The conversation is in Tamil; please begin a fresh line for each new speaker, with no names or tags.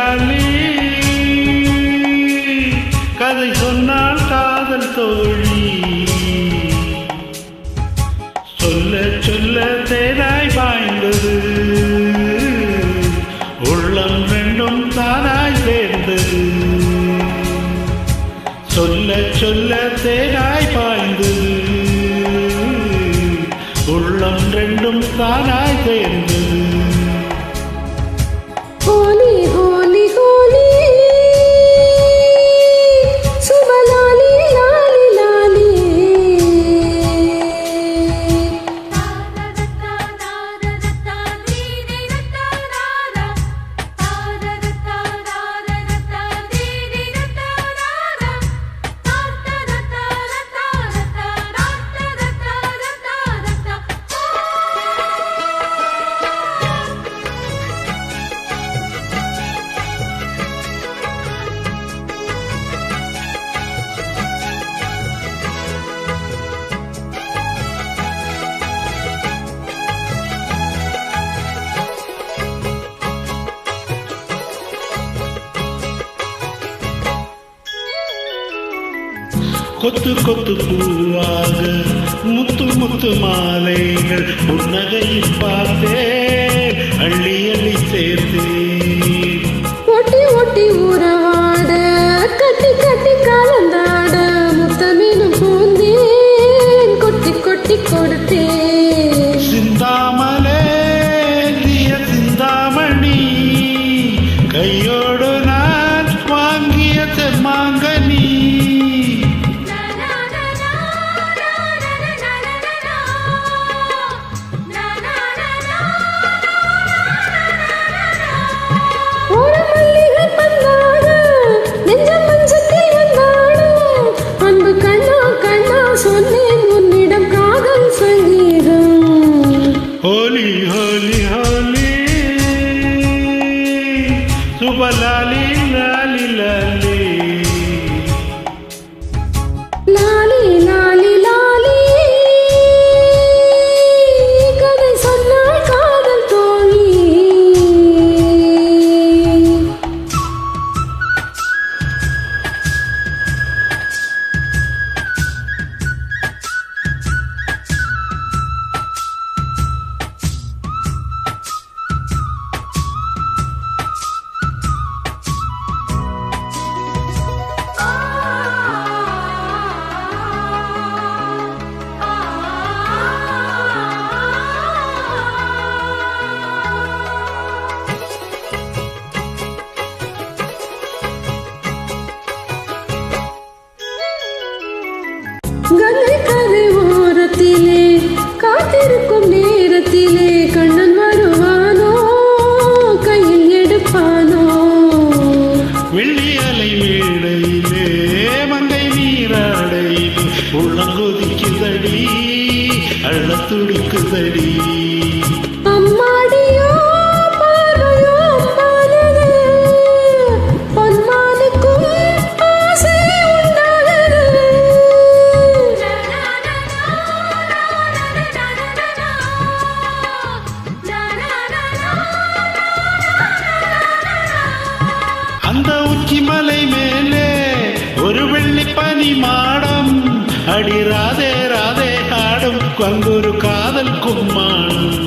லாலி கதை சொன்னால் காதல் தோழி சொல்ல சொல்ல தேனாய் பாய்ந்தது உள்ளம் ரெண்டும் தானாய் சேர்ந்தது சொல்ல சொல்ல தேனாய் பாய்ந்தது உள்ளம் ரெண்டும் தானாய் சேர்ந்தது
ஹோலி ஹோலி ஹோலி சுபலாலி லாலி லாலி
கொத்து கொத்து பூவாக முத்து முத்து மாலைகள் புன்னகையில் பார்த்தேன் அள்ளி அள்ளி சேர்த்தேன்
ஒட்டி ஒட்டி உறவாட கட்டி கட்டி கலந்தாட முத்தமீனும் பூந்தேன் கொட்டி கொட்டி கொடுத்தேன்
சிந்தாமலே திய சிந்தாமணி கையோடு நான் வாங்கிய தெம்மாங்கனி ஹோலி ஹோலி ஹோலி சுபலாலி லாலி லாலி
லாலி லாலி லாலி கதை சொன்னால் காதல் தோழி கங்கை கரை ஓரத்திலே காத்திருக்கும் நேரத்திலே கண்ணன் வருவானோ கையில் எடுப்பானோ
வெள்ளி அலை மேடையிலே மங்கை நீராடையிலே உள்ளங்கொதிக்குதடி அள்ள துடிக்குதடி
அம்மாடியோ பார்வையோ அம்மானது பொன்மானுக்கும் ஆசை உண்டானது
அந்த உச்சி மலை மேலே ஒரு வெள்ளி பனி மாடம் அடி ராதே ராதே ஆடும் அங்கொரு காதல் கும்மாடும்